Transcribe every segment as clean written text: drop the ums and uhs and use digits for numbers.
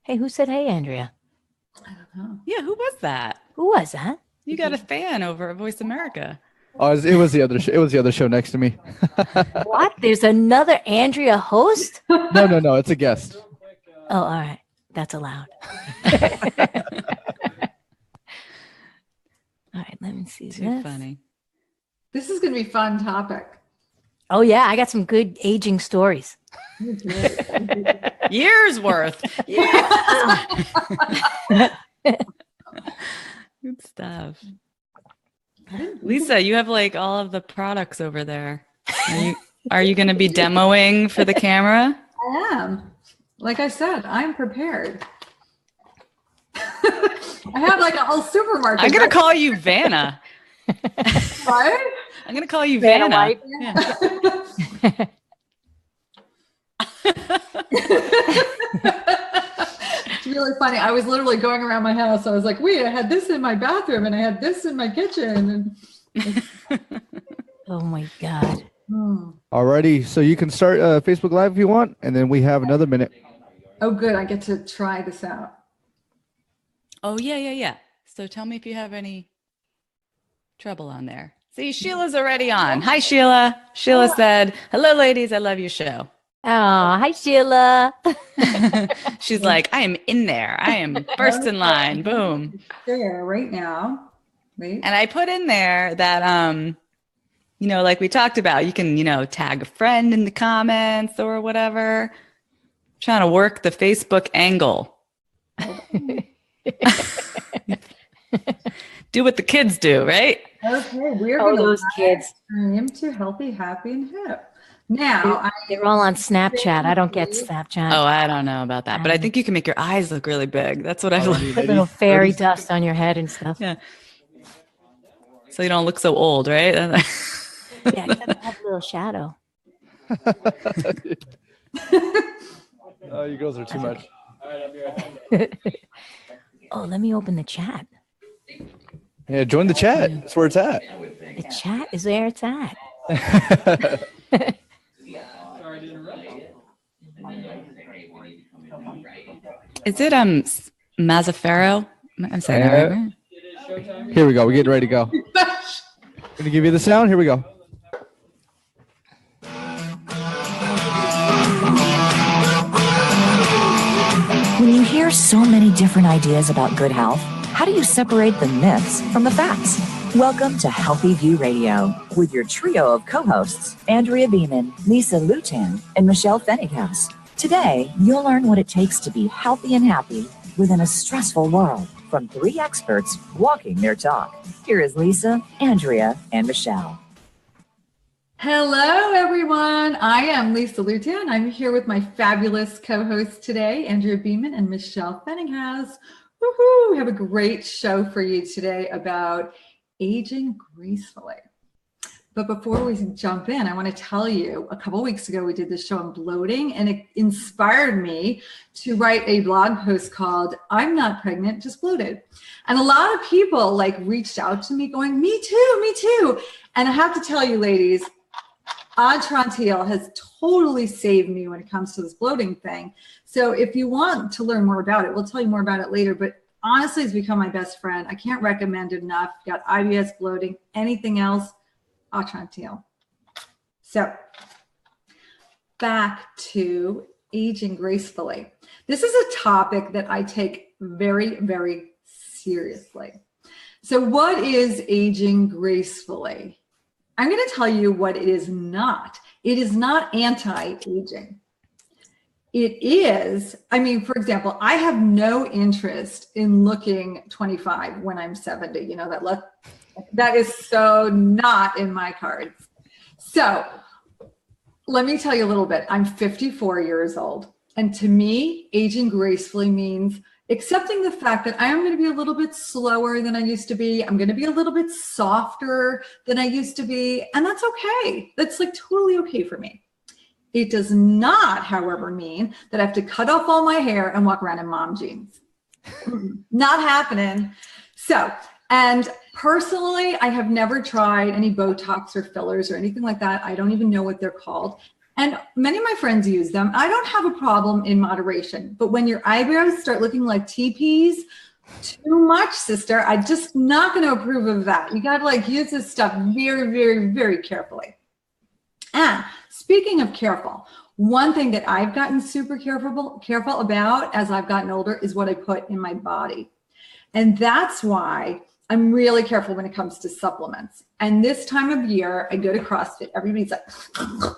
Hey, who said hey, Andrea? I don't know. Yeah, who was that? Who was that? You got a fan over at Voice America. Oh, it was the other. It was the other show next to me. What? There's another Andrea host? No. It's a guest. Oh, all right. That's allowed. All right, let me see. Too funny. This is going to be a fun topic. Oh, yeah. I got some good aging stories. Years worth. Good stuff. Lisa, you have like all of the products over there. Are you going to be demoing for the camera? I am. Like I said, I'm prepared. I have like a whole supermarket. I'm going to call you Vanna. What? I'm going to call you Vanna. Yeah. It's really funny. I was literally going around my house. I was like, wait, I had this in my bathroom and I had this in my kitchen. Oh my God. Alrighty, so you can start Facebook Live if you want, and then we have another minute. Oh, good. I get to try this out. Oh, yeah. So tell me if you have any trouble on there. See, Sheila's already on. Hi, Sheila. Sheila said, hello, ladies. I love your show. Oh, hi, Sheila. She's like, I am in there. I am first in line. Boom. There right now. Wait. And I put in there that, like we talked about, you can, tag a friend in the comments or whatever. I'm trying to work the Facebook angle. Do what the kids do, right? Okay, we're Oh, those kids. Turn to healthy, happy, and hip. Now, they're all on Snapchat. I don't get Snapchat. Oh, I don't know about that, but I think you can make your eyes look really big. That's what I've learned. Put little fairy dust on your head and stuff. Yeah. So you don't look so old, right? Yeah, you have to have a little shadow. Oh, you girls are too much. Oh, let me open the chat. Yeah, join the chat. That's where it's at. The chat is where it's at. Is it Mazzaferro? I'm saying that right? Here we go. We're getting ready to go. Gonna give you the sound. Here we go. When you hear so many different ideas about good health, how do you separate the myths from the facts? Welcome to Healthy View Radio with your trio of co-hosts, Andrea Beaman, Lisa Lewtan, and Michelle Pfennighaus. Today, you'll learn what it takes to be healthy and happy within a stressful world from three experts walking their talk. Here is Lisa, Andrea, and Michelle. hello, everyone. I am Lisa Lewtan. I'm here with my fabulous co-hosts today, Andrea Beaman and Michelle Pfennighaus. Woohoo! We have a great show for you today about aging gracefully. But before we jump in, I want to tell you, a couple of weeks ago, we did this show on bloating, and it inspired me to write a blog post called I'm Not Pregnant, Just Bloated. And a lot of people reached out to me going, me too. And I have to tell you, ladies, Atrantil has totally saved me when it comes to this bloating thing. So if you want to learn more about it, we'll tell you more about it later. But honestly, it's become my best friend. I can't recommend it enough. Got IBS, bloating, anything else, Atrantil. So back to aging gracefully. This is a topic that I take very, very seriously. So what is aging gracefully? I'm going to tell you what it is not. It is not anti-aging. It is, for example, I have no interest in looking 25 when I'm 70. That is so not in my cards. So let me tell you a little bit. I'm 54 years old. And to me, aging gracefully means accepting the fact that I am going to be a little bit slower than I used to be. I'm going to be a little bit softer than I used to be. And that's okay. That's totally okay for me. It does not, however, mean that I have to cut off all my hair and walk around in mom jeans. Not happening. So, and personally, I have never tried any Botox or fillers or anything like that. I don't even know what they're called. And many of my friends use them. I don't have a problem in moderation, but when your eyebrows start looking like teepees, too much, sister. I'm just not going to approve of that. You got to like use this stuff very, very, very carefully. And speaking of careful, one thing that I've gotten super careful about as I've gotten older is what I put in my body. And that's why I'm really careful when it comes to supplements. And this time of year, I go to CrossFit. Everybody's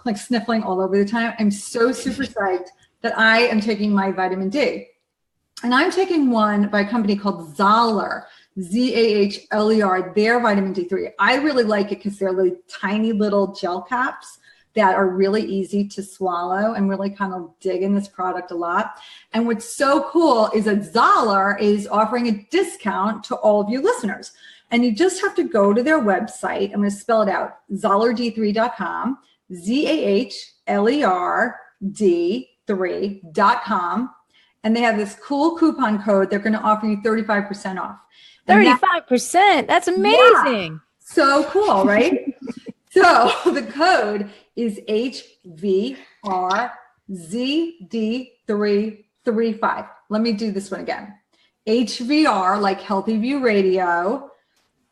like sniffling all over the time. I'm so super psyched that I am taking my vitamin D. And I'm taking one by a company called Zahler, Zahler, their vitamin D3. I really like it because they're like tiny little gel caps that are really easy to swallow. I'm really kind of digging this product a lot. And what's so cool is that Zahler is offering a discount to all of you listeners. And you just have to go to their website. I'm going to spell it out, zahlerd3.com, ZAHLERD3.com. And they have this cool coupon code. They're going to offer you 35% off. 35%. That's amazing. Yeah, so cool, right? So the code is HVRZD335. Let me do this one again. HVR like Healthy View Radio,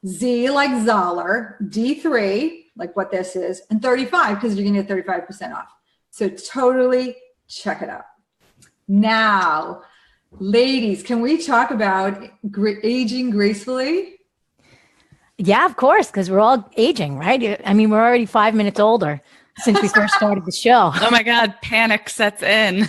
Z like Zahler, D3 like what this is, and 35 because you're going to get 35% off. So totally check it out. Now, ladies, can we talk about aging gracefully? Yeah, of course, because we're all aging, right? I mean, we're already 5 minutes older since we first started the show. Oh my God, panic sets in.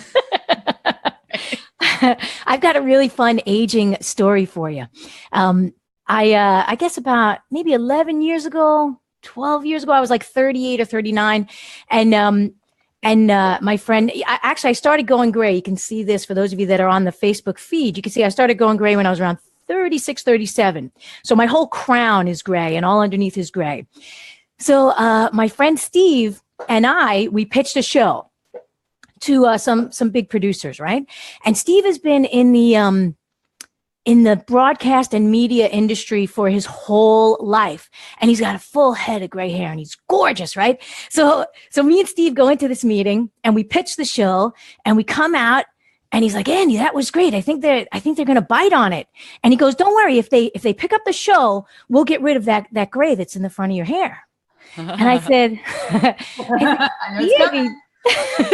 I've got a really fun aging story for you. I guess about maybe 11 years ago, 12 years ago, I was like 38 or 39. And my friend, I started going gray. You can see this for those of you that are on the Facebook feed. You can see I started going gray when I was around 36, 37. So my whole crown is gray and all underneath is gray. So my friend Steve and we pitched a show to some big producers, right? And Steve has been in the broadcast and media industry for his whole life. And he's got a full head of gray hair and he's gorgeous, right? So me and Steve go into this meeting and we pitch the show and we come out and he's like, Andy, that was great. I think they're going to bite on it. And he goes, don't worry. If they pick up the show, we'll get rid of that gray that's in the front of your hair. And I said,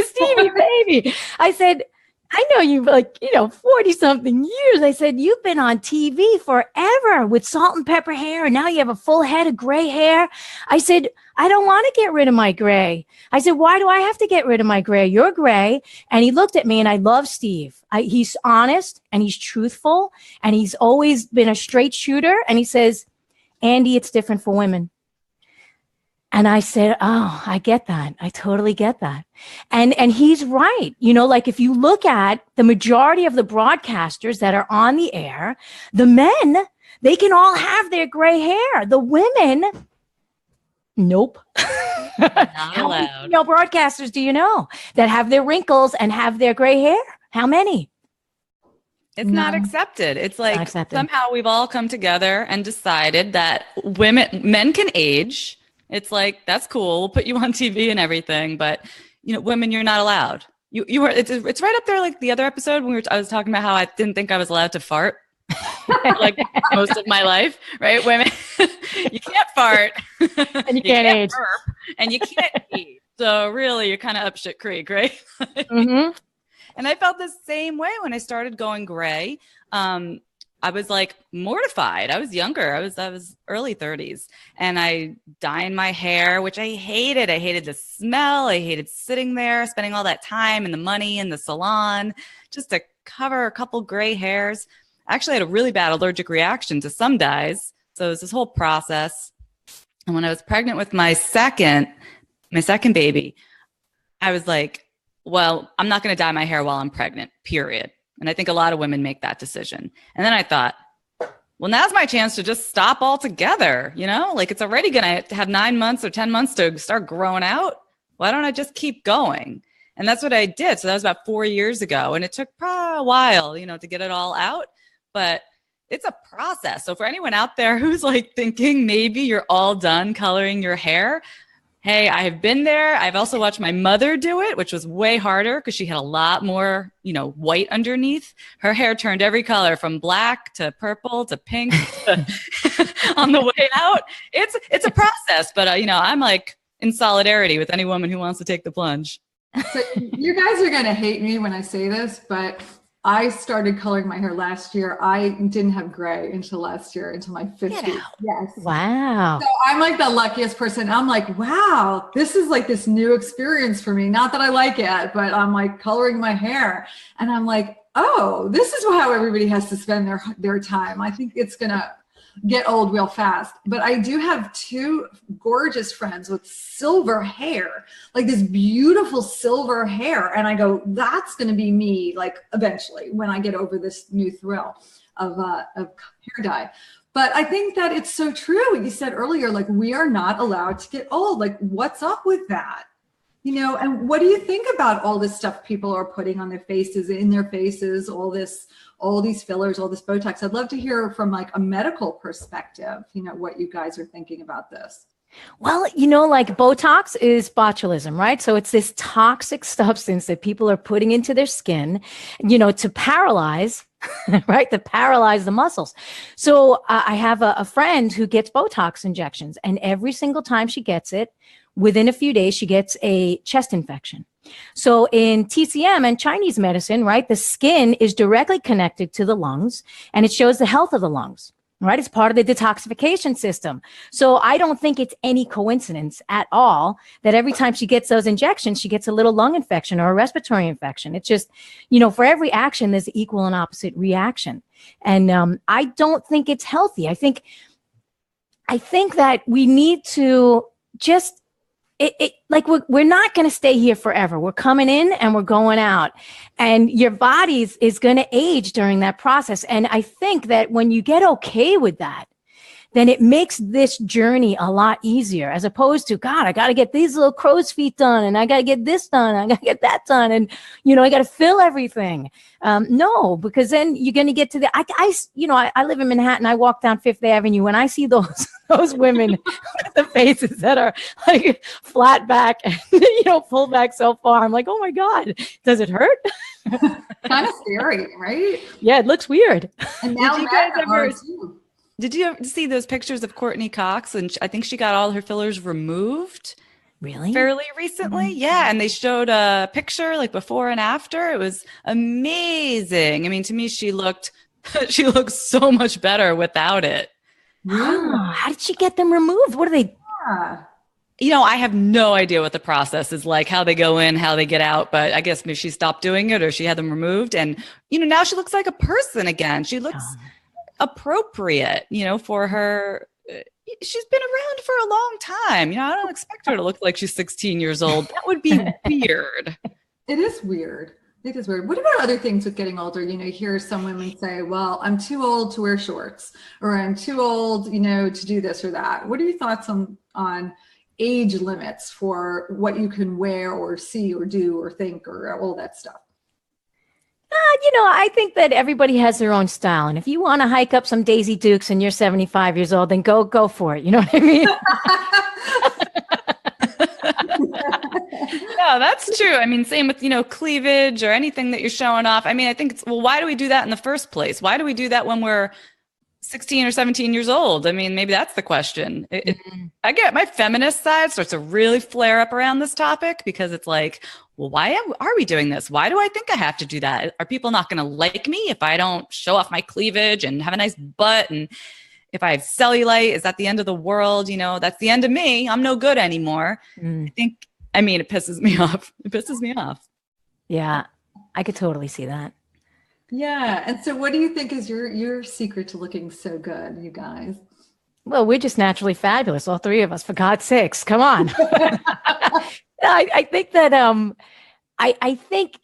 Stevie, baby. I said, I know you 40 something years. I said, you've been on TV forever with salt and pepper hair. And now you have a full head of gray hair. I said, I don't want to get rid of my gray. I said, why do I have to get rid of my gray? You're gray. And he looked at me and I love Steve. He's honest and he's truthful and he's always been a straight shooter. And he says, Andy, it's different for women. And I said, oh, I get that. I totally get that. And he's right. Like if you look at the majority of the broadcasters that are on the air, the men, they can all have their gray hair. The women, nope. Not allowed. How many broadcasters do you know that have their wrinkles and have their gray hair? How many? It's not accepted. It's like somehow we've all come together and decided that men can age. It's like, that's cool. We'll put you on TV and everything, but women, you're not allowed. You were. It's right up there. Like the other episode when I was talking about how I didn't think I was allowed to fart, like most of my life, right? Women, you can't fart, and you can't age, burp, and you can't eat. So really, you're kind of up shit creek, right? Mm-hmm. And I felt the same way when I started going gray. I was like mortified. I was younger. I was early 30s and I dyed my hair, which I hated. I hated the smell. I hated sitting there, spending all that time and the money in the salon just to cover a couple gray hairs. I actually had a really bad allergic reaction to some dyes. So it was this whole process. And when I was pregnant with my second baby, I was like, well, I'm not going to dye my hair while I'm pregnant, period. And I think a lot of women make that decision. And then I thought, well, now's my chance to just stop altogether. Like it's already going to have 9 months or 10 months to start growing out. Why don't I just keep going? And that's what I did. So that was about 4 years ago. And it took probably a while, to get it all out. But it's a process. So for anyone out there who's like thinking maybe you're all done coloring your hair, Hey, I have been there. I've also watched my mother do it, which was way harder because she had a lot more, white underneath. Her hair turned every color from black to purple to pink on the way out. It's a process, but I'm like in solidarity with any woman who wants to take the plunge. So you guys are going to hate me when I say this, but I started coloring my hair last year. I didn't have gray until last year, until my 50s. Yes. Wow. So I'm like the luckiest person. I'm like, wow, this is like this new experience for me. Not that I like it, but I'm like coloring my hair. And I'm like, oh, this is how everybody has to spend their time. I think it's going to get old real fast. But I do have two gorgeous friends with silver hair, like this beautiful silver hair. And I go, that's going to be me, like eventually when I get over this new thrill of hair dye. But I think that it's so true what you said earlier, like we are not allowed to get old. Like what's up with that? And what do you think about all this stuff people are putting on their faces, in their faces, all these fillers, all this Botox? I'd love to hear from like a medical perspective, what you guys are thinking about this. Well, like Botox is botulism, right? So it's this toxic substance that people are putting into their skin, to paralyze, right? To paralyze the muscles. So I have a friend who gets Botox injections, and every single time she gets it, within a few days, she gets a chest infection. So in TCM and Chinese medicine, right, the skin is directly connected to the lungs, and it shows the health of the lungs, right? It's part of the detoxification system. So I don't think it's any coincidence at all that every time she gets those injections, she gets a little lung infection or a respiratory infection. It's just, for every action, there's equal and opposite reaction. And I don't think it's healthy. I think that we need to just like we're not going to stay here forever. We're coming in and we're going out, and your body is going to age during that process. And I think that when you get okay with that, then it makes this journey a lot easier, as opposed to, God, I got to get these little crow's feet done, and I got to get this done, I got to get that done, and I got to fill everything. No, because then you're going to get to the. I live in Manhattan. I walk down Fifth Avenue, and I see those women with the faces that are like flat back and pull back so far. I'm like, oh my God, does it hurt? Kind of scary, right? Yeah, it looks weird. And now did you ever see those pictures of Courtney Cox? And I think she got all her fillers removed. Really? Fairly recently. Mm-hmm. Yeah. And they showed a picture like before and after. It was amazing. I mean, to me, she looked so much better without it. How did she get them removed? What are they? I have no idea what the process is like, how they go in, how they get out, but I guess maybe she stopped doing it or she had them removed. And, now she looks like a person again. She looks appropriate, for her. She's been around for a long time. I don't expect her to look like she's 16 years old. That would be weird. It is weird. It is weird. What about other things with getting older? You hear some women say, well, I'm too old to wear shorts, or I'm too old, to do this or that. What are your thoughts on age limits for what you can wear or see or do or think or all that stuff? I think that everybody has their own style. And if you want to hike up some Daisy Dukes and you're 75 years old, then go for it. You know what I mean? No, that's true. I mean, same with, cleavage or anything that you're showing off. I mean, I think why do we do that in the first place? Why do we do that when we're 16 or 17 years old? I mean, maybe that's the question. I get my feminist side starts to really flare up around this topic, because it's like, well, why are we doing this? Why do I think I have to do that? Are people not going to like me if I don't show off my cleavage and have a nice butt? And if I have cellulite, is that the end of the world? That's the end of me. I'm no good anymore. It pisses me off. It pisses me off. Yeah, I could totally see that. Yeah. And so what do you think is your secret to looking so good, you guys? Well, we're just naturally fabulous, all three of us, for God's sakes. Come on. I think that I think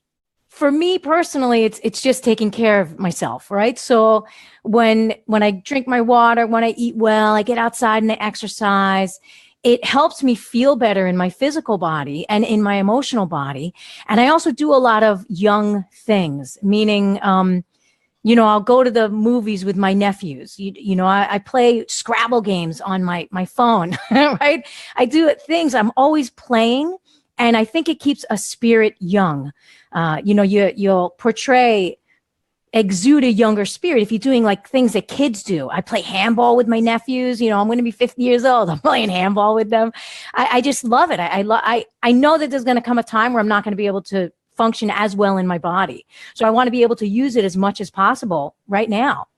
for me personally, it's just taking care of myself, right? So when I drink my water, when I eat well, I get outside and I exercise, it helps me feel better in my physical body and in my emotional body. And I also do a lot of young things, meaning, I'll go to the movies with my nephews. I play Scrabble games on my phone, right? I do things. I'm always playing, and I think it keeps a spirit young. You'll exude a younger spirit if you're doing like things that kids do. I play handball with my nephews. I'm going to be 50 years old. I'm playing handball with them. I just love it. I know that there's going to come a time where I'm not going to be able to function as well in my body. So I want to be able to use it as much as possible right now.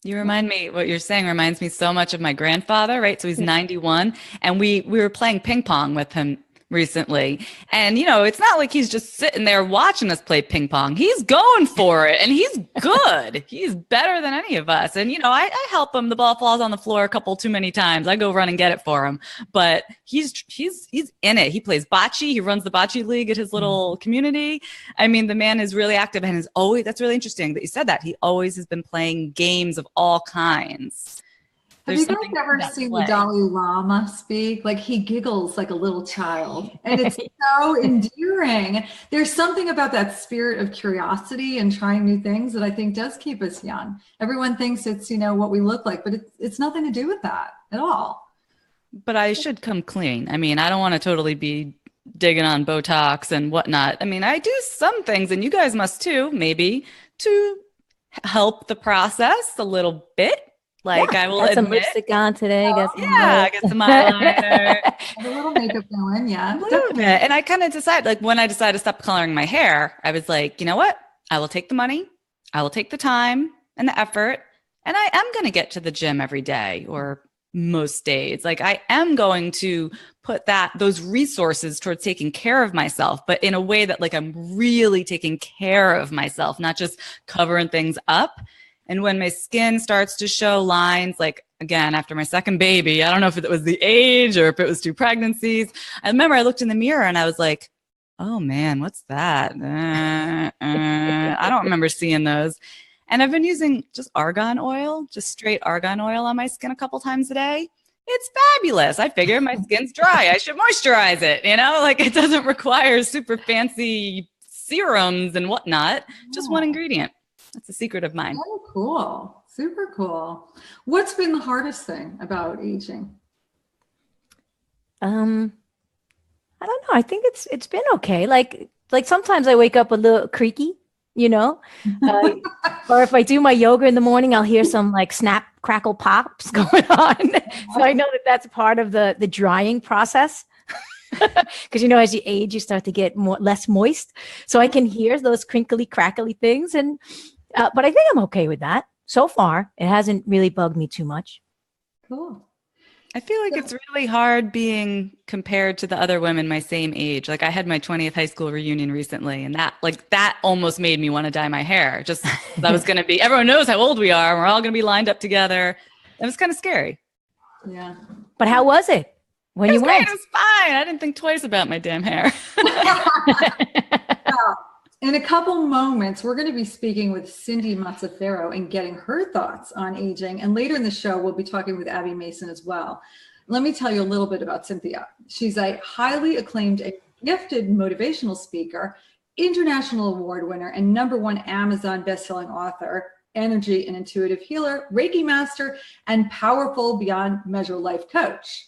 You remind me, what you're saying reminds me so much of my grandfather, right? So he's 91, and we were playing ping pong with him recently. And, it's not like he's just sitting there watching us play ping pong. He's going for it, and he's good. He's better than any of us. And, I help him. The ball falls on the floor a couple too many times. I go run and get it for him. But he's in it. He plays bocce. He runs the bocce league at his little community. I mean, the man is really active, and that's really interesting that you said that. He always has been playing games of all kinds. Have you guys ever seen the Dalai Lama speak? Like, he giggles like a little child, and it's so endearing. There's something about that spirit of curiosity and trying new things that I think does keep us young. Everyone thinks it's, what we look like, but it's nothing to do with that at all. But I should come clean. I mean, I don't want to totally be digging on Botox and whatnot. I mean, I do some things, and you guys must too, maybe, to help the process a little bit. Like, I will got some admit, lipstick on today. I got some eyeliner. A little makeup going, yeah. A little bit. And I kind of decided, like, when I decided to stop coloring my hair, I was like, you know what? I will take the money, I will take the time and the effort, and I am going to get to the gym every day, or most days. Like, I am going to put those resources towards taking care of myself, but in a way that, like, I'm really taking care of myself, not just covering things up. And when my skin starts to show lines, like, again, after my second baby, I don't know if it was the age or if it was 2 pregnancies. I remember I looked in the mirror and I was like, oh man, what's that? I don't remember seeing those. And I've been using just argan oil, just straight argan oil on my skin a couple times a day. It's fabulous. I figure my skin's dry. I should moisturize it. Like, it doesn't require super fancy serums and whatnot. Just one ingredient. That's a secret of mine. Oh, cool. Super cool. What's been the hardest thing about aging? I don't know. I think it's been okay. Like sometimes I wake up a little creaky, or if I do my yoga in the morning, I'll hear some like snap, crackle, pops going on. So I know that that's part of the drying process. Because as you age, you start to get less moist. So I can hear those crinkly, crackly things, but I think I'm okay with that so far. It hasn't really bugged me too much. Cool. I feel like it's really hard being compared to the other women my same age. Like, I had my 20th high school reunion recently, and that almost made me want to dye my hair. Just that was going to be, everyone knows how old we are, and we're all going to be lined up together. It was kind of scary. Yeah. But how was it? When you went? It was fine. I didn't think twice about my damn hair. In a couple moments, we're going to be speaking with Cynthia Mazzaferro and getting her thoughts on aging. And later in the show, we'll be talking with Abby Mason as well. Let me tell you a little bit about Cynthia. She's a highly acclaimed and gifted motivational speaker, international award winner, and #1 Amazon bestselling author, energy and intuitive healer, Reiki master, and powerful beyond measure life coach.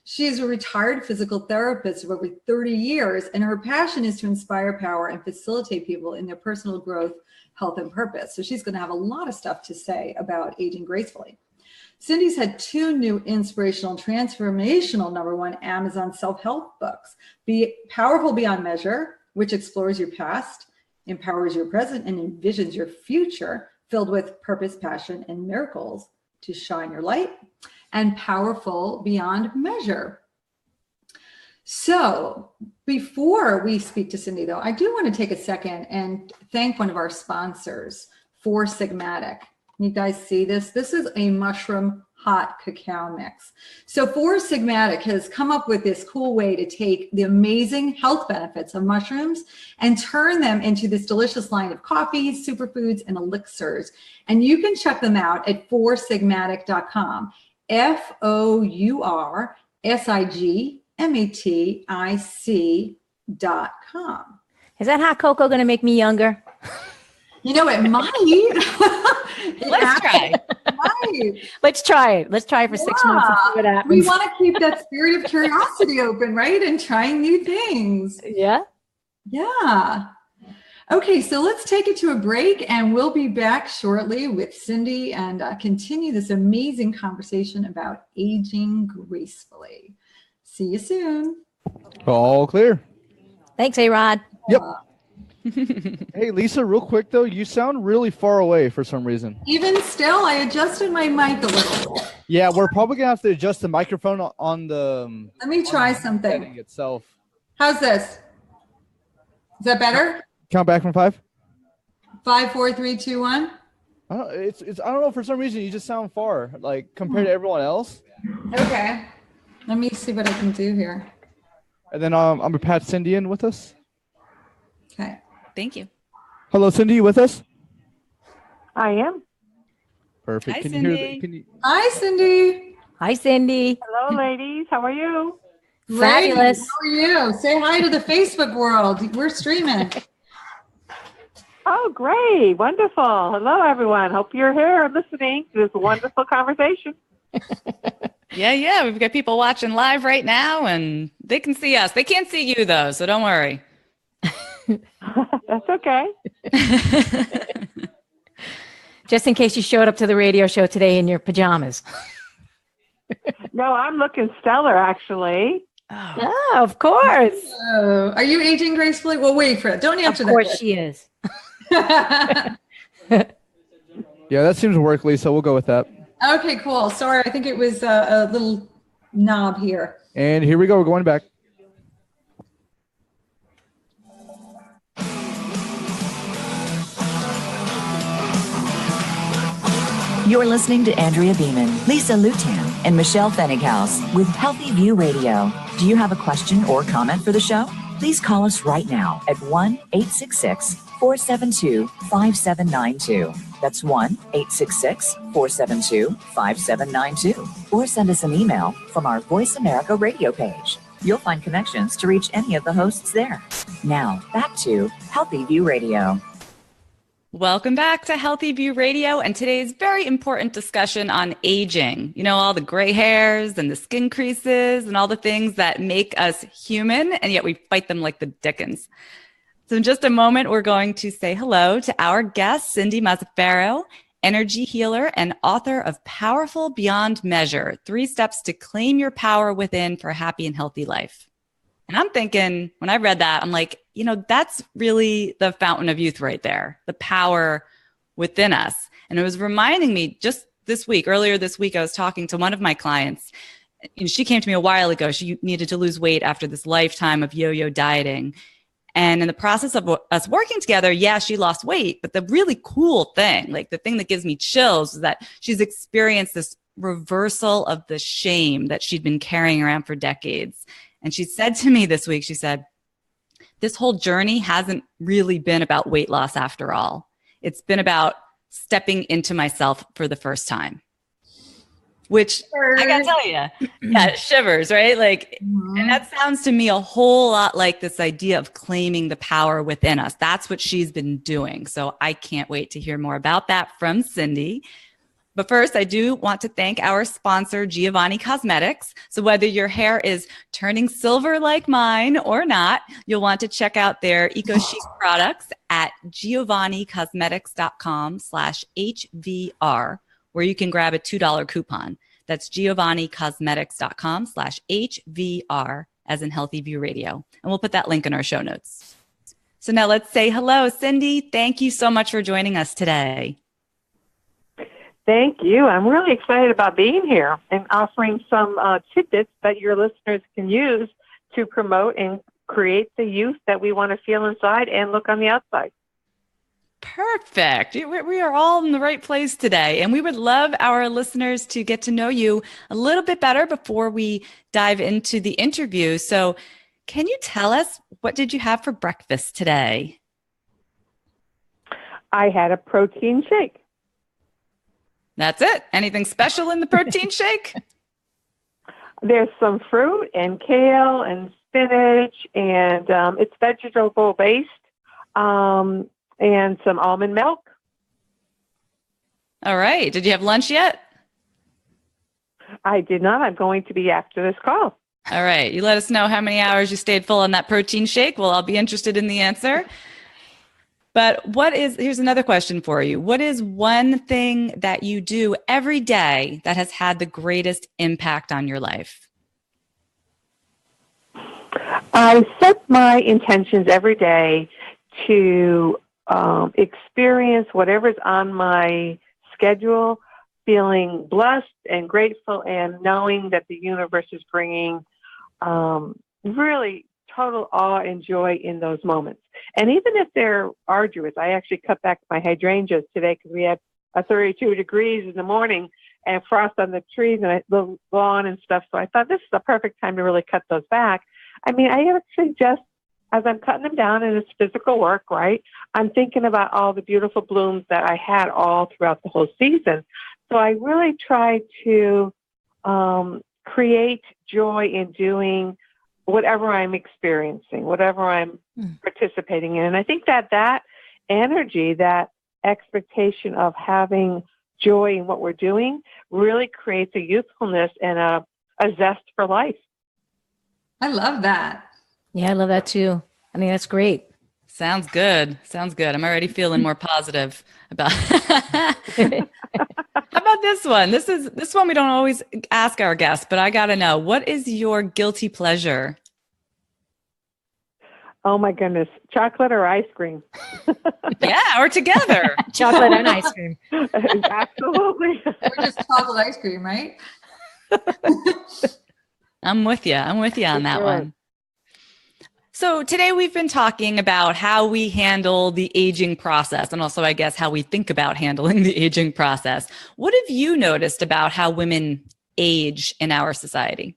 She is a retired physical therapist of over 30 years, and her passion is to inspire power and facilitate people in their personal growth, health, and purpose. So she's going to have a lot of stuff to say about aging gracefully. Cindy's had 2 new inspirational and transformational #1 Amazon self-help books, Powerful Beyond Measure, which explores your past, empowers your present, and envisions your future filled with purpose, passion, and miracles to shine your light, and Powerful Beyond Measure. So before we speak to Cindy, though, I do want to take a second and thank one of our sponsors, Sigmatic. You guys see this? This is a mushroom hot cacao mix. So Sigmatic has come up with this cool way to take the amazing health benefits of mushrooms and turn them into this delicious line of coffees, superfoods, and elixirs. And you can check them out at foursigmatic.com. FOURSIGMATIC.com. Is that hot cocoa going to make me younger? You know, it might. Let's try. Might. Let's try it. Let's try it for 6 months and see what happens. We want to keep that spirit of curiosity open, right? And trying new things. Yeah. Yeah. Okay, so let's take it to a break and we'll be back shortly with Cindy and continue this amazing conversation about aging gracefully. See you soon. All clear. Thanks, A-Rod. Yep. Hey, Lisa, real quick, though, you sound really far away for some reason. Even still, I adjusted my mic a little. Yeah, we're probably going to have to adjust the microphone on the Let me try something. setting itself. How's this? Is that better? Count back from 5. 5, 4, 3, 2, 1. I don't know, for some reason you just sound far, like compared to everyone else. Okay. Let me see what I can do here. And then I'm gonna patch Cindy in with us. Okay. Thank you. Hello, Cindy, you with us? I am. Perfect. Hi, Can Cindy. you hear? Can you? Hi, Cindy. Hi, Cindy. Hello, ladies. How are you? Fabulous. Great. How are you? Say hi to the Facebook world. We're streaming. Oh, great. Wonderful. Hello, everyone. Hope you're here listening to this wonderful conversation. Yeah. We've got people watching live right now and they can see us. They can't see you though, so don't worry. That's okay. Just in case you showed up to the radio show today in your pajamas. No, I'm looking stellar, actually. Oh, of course. Oh, are you aging gracefully? Well, wait for it. Don't answer Of that. course she is. Yeah, that seems to work, Lisa. We'll go with that. Okay, cool. Sorry, I think it was a little knob here. And here we go. We're going back. You're listening to Andrea Beaman, Lisa Lewtan, and Michelle Pfennighaus with Healthy View Radio. Do you have a question or comment for the show? Please call us right now at 1-866-472-5792. That's 1-866-472-5792. Or send us an email from our Voice America radio page. You'll find connections to reach any of the hosts there. Now, back to Healthy View Radio. Welcome back to Healthy View Radio and today's very important discussion on aging. You know, all the gray hairs and the skin creases and all the things that make us human, and yet we fight them like the dickens. So in just a moment, we're going to say hello to our guest, Cynthia Mazzaferro, energy healer and author of Powerful Beyond Measure, 3 Steps to Claim Your Power Within for a Happy and Healthy Life. And I'm thinking, when I read that, I'm like, you know, that's really the fountain of youth right there, the power within us. And it was reminding me just earlier this week, I was talking to one of my clients. And she came to me a while ago. She needed to lose weight after this lifetime of yo-yo dieting. And in the process of us working together, yeah, she lost weight. But the really cool thing, like the thing that gives me chills, is that she's experienced this reversal of the shame that she'd been carrying around for decades. And she said to me this week, she said, this whole journey hasn't really been about weight loss after all. It's been about stepping into myself for the first time, which I gotta tell you, yeah, it shivers, right? Like, and that sounds to me a whole lot like this idea of claiming the power within us. That's what she's been doing. So I can't wait to hear more about that from Cindy. But first, I do want to thank our sponsor, Giovanni Cosmetics. So whether your hair is turning silver like mine or not, you'll want to check out their eco-chic products at giovannicosmetics.com/HVR, where you can grab a $2 coupon. That's giovannicosmetics.com/HVR, as in Healthy View Radio. And we'll put that link in our show notes. So now let's say hello. Cindy, thank you so much for joining us today. Thank you. I'm really excited about being here and offering some tidbits that your listeners can use to promote and create the youth that we want to feel inside and look on the outside. Perfect. We are all in the right place today. And we would love our listeners to get to know you a little bit better before we dive into the interview. So can you tell us, what did you have for breakfast today? I had a protein shake. That's it. Anything special in the protein shake? There's some fruit and kale and spinach, and it's vegetable based. and some almond milk. All right. Did you have lunch yet? I did not. I'm going to be after this call. All right. You let us know how many hours you stayed full on that protein shake. Well, I'll be interested in the answer. But here's another question for you. What is one thing that you do every day that has had the greatest impact on your life? I set my intentions every day to experience whatever's on my schedule, feeling blessed and grateful and knowing that the universe is bringing really total awe and joy in those moments. And even if they're arduous, I actually cut back my hydrangeas today because we had 32 degrees in the morning and frost on the trees and the lawn and stuff. So I thought this is the perfect time to really cut those back. I mean, I actually just, as I'm cutting them down, and it's physical work, right? I'm thinking about all the beautiful blooms that I had all throughout the whole season. So I really try to create joy in doing whatever I'm experiencing, whatever I'm participating in. And I think that energy, that expectation of having joy in what we're doing really creates a youthfulness and a zest for life. I love that. Yeah, I love that too. I think that's great. Sounds good. Sounds good. I'm already feeling more positive about. How about this one? This one we don't always ask our guests, but I got to know, what is your guilty pleasure? Oh my goodness. Chocolate or ice cream? Yeah, or together. Chocolate and ice cream. Absolutely. Or just chocolate ice cream, right? I'm with you. I'm with you on that one. So today we've been talking about how we handle the aging process and also, I guess, how we think about handling the aging process. What have you noticed about how women age in our society?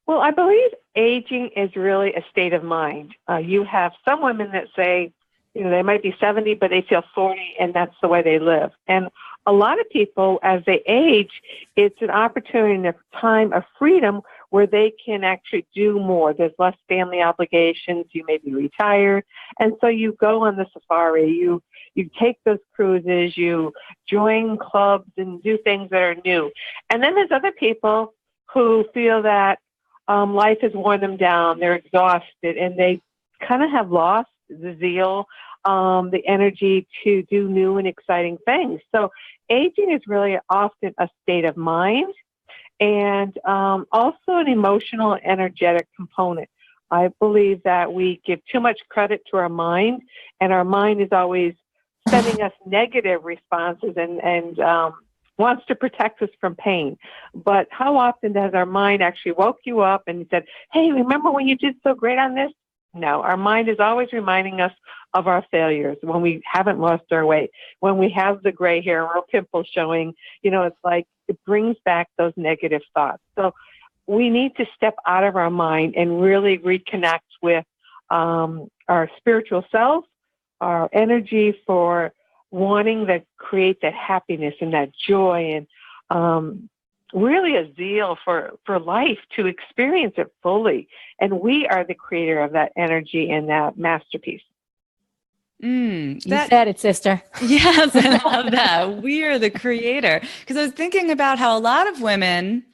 Well, I believe aging is really a state of mind. You have some women that say, they might be 70, but they feel 40, and that's the way they live. And a lot of people, as they age, it's an opportunity and a time of freedom where they can actually do more. There's less family obligations. You may be retired. And so you go on the safari. You take those cruises. You join clubs and do things that are new. And then there's other people who feel that life has worn them down. They're exhausted, and they kind of have lost the zeal, the energy to do new and exciting things. So aging is really often a state of mind and also an emotional, energetic component. I believe that we give too much credit to our mind, and our mind is always sending us negative responses and wants to protect us from pain. But how often has our mind actually woke you up and said, hey, remember when you did so great on this? No, our mind is always reminding us of our failures when we haven't lost our weight, when we have the gray hair or pimples showing. It's like it brings back those negative thoughts. So we need to step out of our mind and really reconnect with our spiritual self, our energy for wanting to create that happiness and that joy and really a zeal for life, to experience it fully. And we are the creator of that energy and that masterpiece. You said it, sister. Yes, I love that. We are the creator. Because I was thinking about how a lot of women,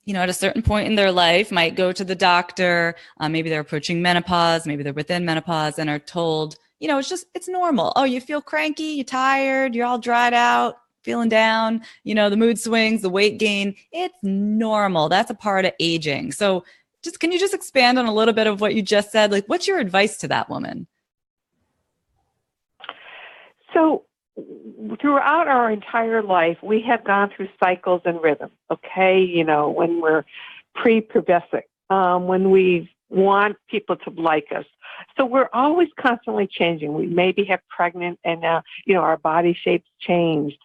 at a certain point in their life might go to the doctor. Maybe they're approaching menopause. Maybe they're within menopause and are told, it's normal. Oh, you feel cranky, you're tired, you're all dried out, feeling down, the mood swings, the weight gain. It's normal. That's a part of aging. So can you just expand on a little bit of what you just said? Like, what's your advice to that woman? So throughout our entire life, we have gone through cycles and rhythms, okay? When we're pre-pubescent, when we want people to like us. So we're always constantly changing. We maybe have pregnant and now, our body shape's changed.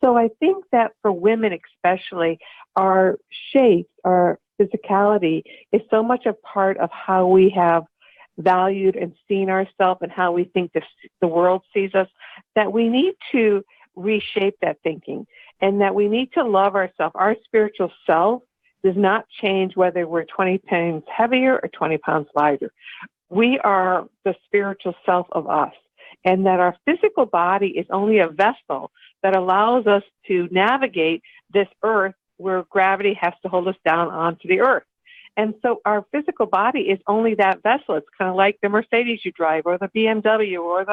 So I think that for women especially, our shape, our physicality is so much a part of how we have valued and seen ourselves and how we think the world sees us, that we need to reshape that thinking and that we need to love ourselves. Our spiritual self does not change whether we're 20 pounds heavier or 20 pounds lighter. we are the spiritual self of us, and that our physical body is only a vessel that allows us to navigate this earth where gravity has to hold us down onto the earth. And so our physical body is only that vessel. It's kind of like the Mercedes you drive, or the BMW, or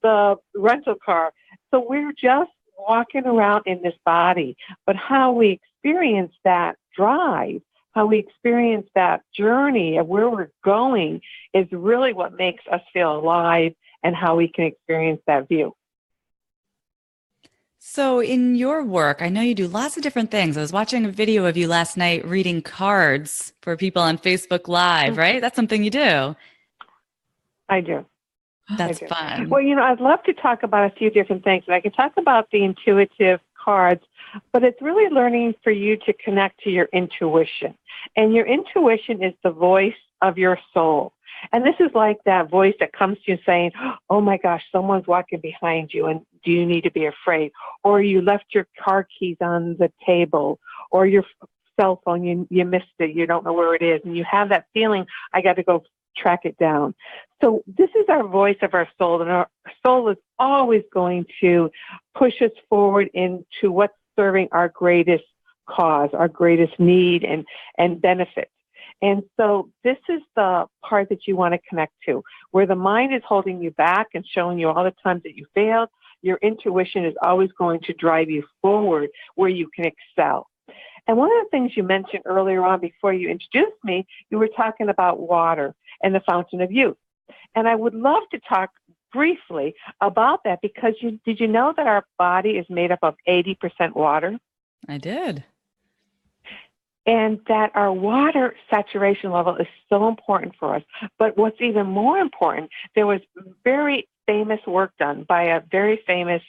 the rental car. So we're just walking around in this body. But how we experience that drive, how we experience that journey of where we're going, is really what makes us feel alive, and how we can experience that view. So in your work, I know you do lots of different things. I was watching a video of you last night reading cards for people on Facebook Live, right? That's something you do. I do. That's fun. Well, I'd love to talk about a few different things. And I can talk about the intuitive cards, but it's really learning for you to connect to your intuition. And your intuition is the voice of your soul. And this is like that voice that comes to you saying, oh my gosh, someone's walking behind you, and do you need to be afraid? Or you left your car keys on the table, or your cell phone, you missed it, you don't know where it is, and you have that feeling, I got to go track it down. So this is our voice of our soul, and our soul is always going to push us forward into what's serving our greatest cause, our greatest need and benefit. And so this is the part that you want to connect to, where the mind is holding you back and showing you all the times that you failed. Your intuition is always going to drive you forward where you can excel. And one of the things you mentioned earlier on before you introduced me, you were talking about water and the fountain of youth. And I would love to talk briefly about that, because did you know that our body is made up of 80% water? I did. And that our water saturation level is so important for us. But what's even more important, there was very famous work done by a very famous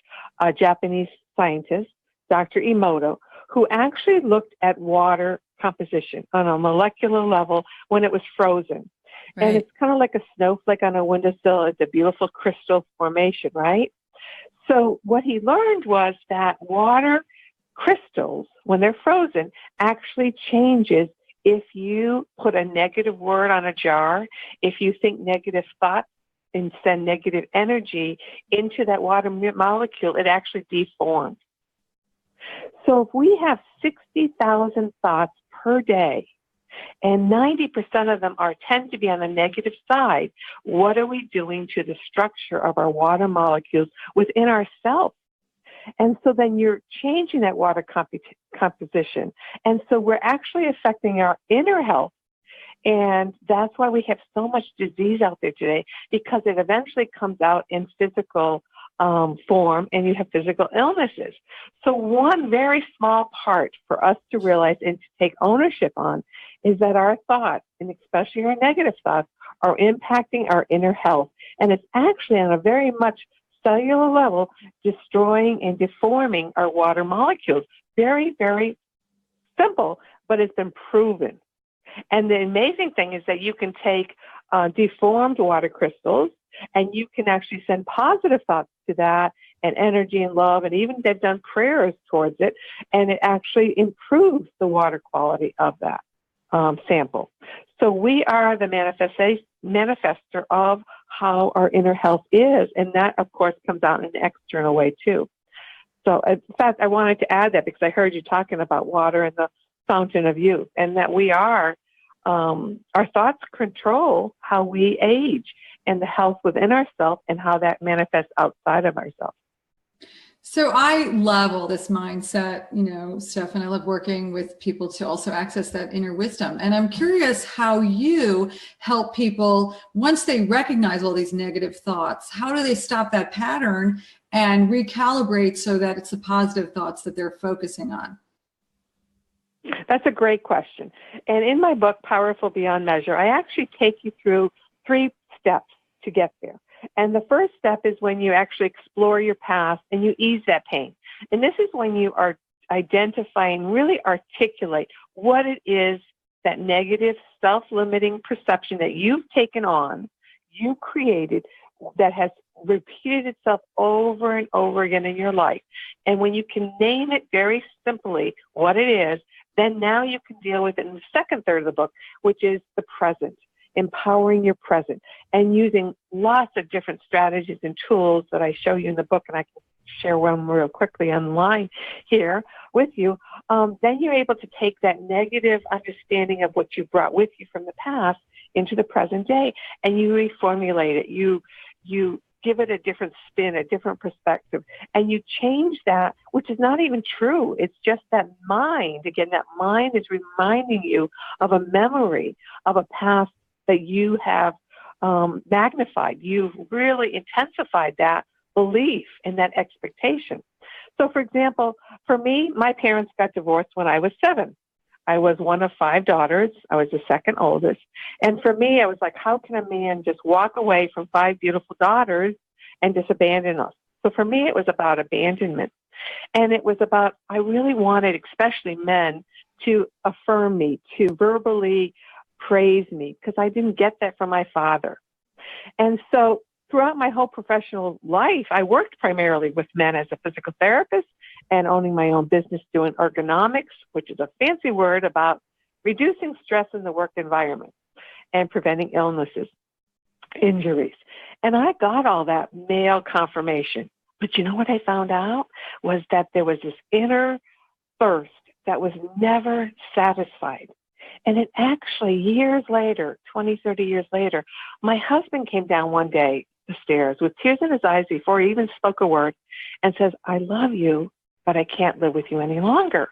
Japanese scientist, Dr. Emoto, who actually looked at water composition on a molecular level when it was frozen. Right. And it's kind of like a snowflake on a windowsill. It's a beautiful crystal formation, right? So what he learned was that water crystals, when they're frozen, actually changes if you put a negative word on a jar, if you think negative thoughts and send negative energy into that water molecule, it actually deforms. So if we have 60,000 thoughts per day, and 90% of them tend to be on the negative side, what are we doing to the structure of our water molecules within ourselves? And so then you're changing that water composition. And so we're actually affecting our inner health. And that's why we have so much disease out there today, because it eventually comes out in physical form, and you have physical illnesses. So one very small part for us to realize and to take ownership on is that our thoughts, and especially our negative thoughts, are impacting our inner health. And it's actually on a very much cellular level, destroying and deforming our water molecules. Very, very simple, but it's been proven. And the amazing thing is that you can take deformed water crystals, and you can actually send positive thoughts to that, and energy and love, and even they've done prayers towards it, and it actually improves the water quality of that sample. So we are the manifester of how our inner health is, and that, of course, comes out in an external way, too. So, in fact, I wanted to add that because I heard you talking about water and the fountain of youth, and that we are, our thoughts control how we age and the health within ourselves and how that manifests outside of ourselves. So I love all this mindset, stuff, and I love working with people to also access that inner wisdom. And I'm curious how you help people once they recognize all these negative thoughts. How do they stop that pattern and recalibrate so that it's the positive thoughts that they're focusing on? That's a great question. And in my book, Powerful Beyond Measure, I actually take you through 3 steps to get there. And the first step is when you actually explore your past and you ease that pain. And this is when you are identifying, really articulate what it is, that negative self-limiting perception that you've taken on, you created, that has repeated itself over and over again in your life. And when you can name it very simply what it is, then now you can deal with it in the second third of the book, which is the present. empowering your present, and using lots of different strategies and tools that I show you in the book, and I can share one real quickly online here with you, then you're able to take that negative understanding of what you brought with you from the past into the present day, and you reformulate it. You give it a different spin, a different perspective, and you change that, which is not even true. It's just that mind. Again, that mind is reminding you of a memory of a past that you have magnified. You've really intensified that belief and that expectation. So, for example, for me, my parents got divorced when I was 7. I was one of 5 daughters. I was the second oldest. And for me, I was like, how can a man just walk away from 5 beautiful daughters and just abandon us? So for me, it was about abandonment. And it was about, I really wanted, especially men, to affirm me, to verbally praise me, because I didn't get that from my father. And so throughout my whole professional life, I worked primarily with men as a physical therapist and owning my own business doing ergonomics, which is a fancy word about reducing stress in the work environment and preventing illnesses, injuries. And I got all that male confirmation. But you know what I found out was that there was this inner thirst that was never satisfied. And it actually, years later, 20, 30 years later, my husband came down one day the stairs with tears in his eyes before he even spoke a word and says, I love you, but I can't live with you any longer.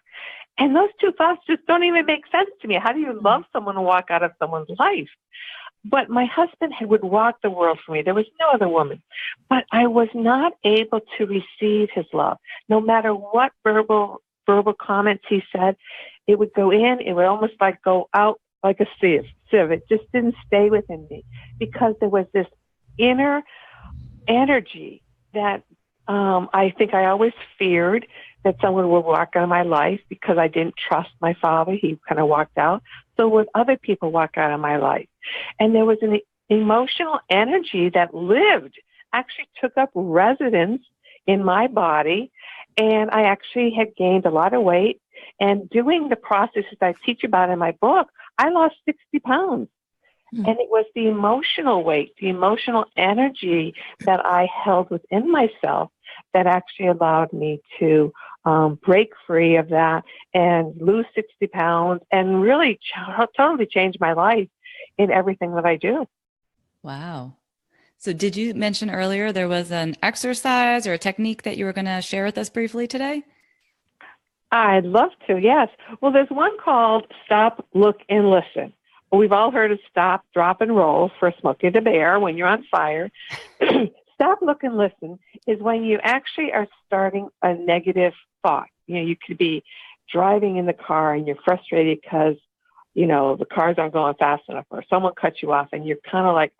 And those two thoughts just don't even make sense to me. How do you love someone and walk out of someone's life? But my husband would walk the world for me. There was no other woman. But I was not able to receive his love. No matter what verbal comments he said, it would go in, it would almost like go out like a sieve. It just didn't stay within me because there was this inner energy that I think I always feared that someone would walk out of my life because I didn't trust my father. He kind of walked out. So would other people walk out of my life? And there was an emotional energy that actually took up residence in my body. And I actually had gained a lot of weight. And doing the processes I teach about in my book, I lost 60 pounds. And it was the emotional weight, the emotional energy that I held within myself that actually allowed me to break free of that and lose 60 pounds and really totally change my life in everything that I do. Wow. So did you mention earlier there was an exercise or a technique that you were going to share with us briefly today? I'd love to, yes. Well, there's one called Stop, Look, and Listen. We've all heard of stop, drop, and roll for Smokey the Bear when you're on fire. Stop, look, and listen is when you actually are starting a negative thought. You know, you could be driving in the car and you're frustrated because, you know, the cars aren't going fast enough or someone cuts you off and you're kind of like,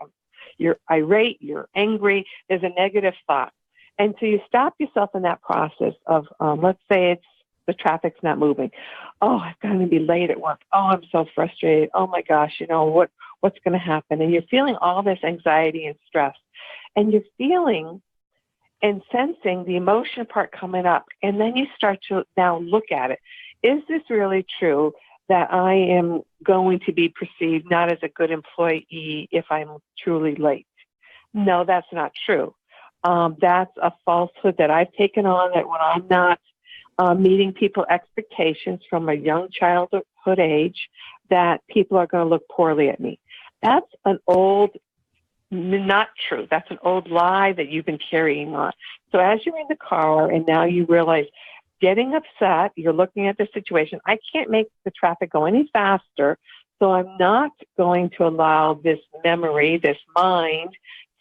you're irate, you're angry. There's a negative thought. And so you stop yourself in that process of, let's say the traffic's not moving. Oh, I'm going to be late at work. Oh, I'm so frustrated. Oh my gosh, you know, what's going to happen? And you're feeling all this anxiety and stress. And you're feeling and sensing the emotion part coming up. And then you start to now look at it. Is this really true that I am going to be perceived not as a good employee if I'm truly late? No, that's not true. That's a falsehood that I've taken on, that when I'm not meeting people's expectations from a young childhood age, that people are going to look poorly at me. That's an old, not true. That's an old lie that you've been carrying on. So as you're in the car and now you realize getting upset, you're looking at the situation, I can't make the traffic go any faster, so I'm not going to allow this memory, this mind,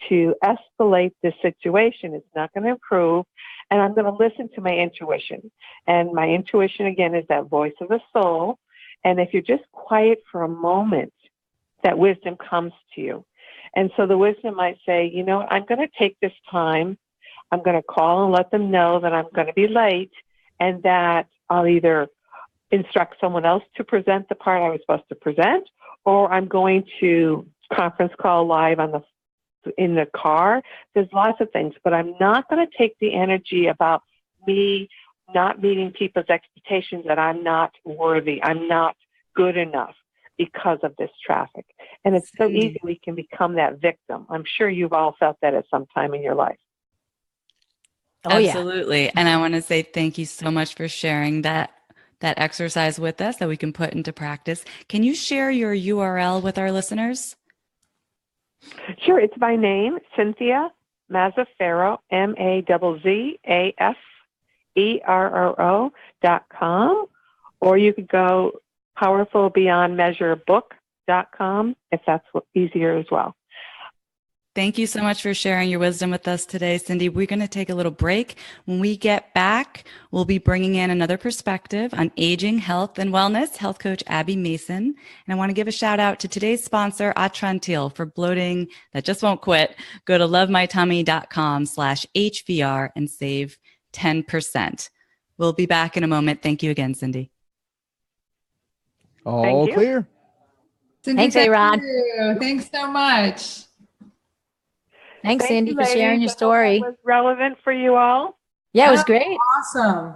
to escalate this situation. It's not going to improve. And I'm going to listen to my intuition. And my intuition, again, is that voice of the soul. And if you're just quiet for a moment, that wisdom comes to you. And so the wisdom might say, you know, I'm going to take this time. I'm going to call and let them know that I'm going to be late and that I'll either instruct someone else to present the part I was supposed to present, or I'm going to conference call live in the car. There's lots of things, but I'm not going to take the energy about me not meeting people's expectations that I'm not worthy, I'm not good enough. because of this traffic. And it's so easy we can become that victim. I'm sure you've all felt that at some time in your life. Oh, Absolutely. And I want to say thank you so much for sharing that exercise with us that we can put into practice. Can you share your URL with our listeners? Sure. It's my name, Cynthia Mazzaferro, MAZZAFERRO.com, or you could go powerfulbeyondmeasurebook.com if that's easier as well. Thank you so much for sharing your wisdom with us today, Cindy. We're going to take a little break. When we get back, we'll be bringing in another perspective on aging, health, and wellness, health coach Abby Mason. And I want to give a shout out to today's sponsor, Atrantil, for bloating that just won't quit. Go to lovemytummy.com/HVR and save 10%. We'll be back in a moment. Thank you again, Cindy. All clear. Cindy, Thanks, A-Rod. Thanks so much. Thanks, Cindy, you, for sharing your ladies. story. That was relevant for you all. Yeah, it was great. Awesome.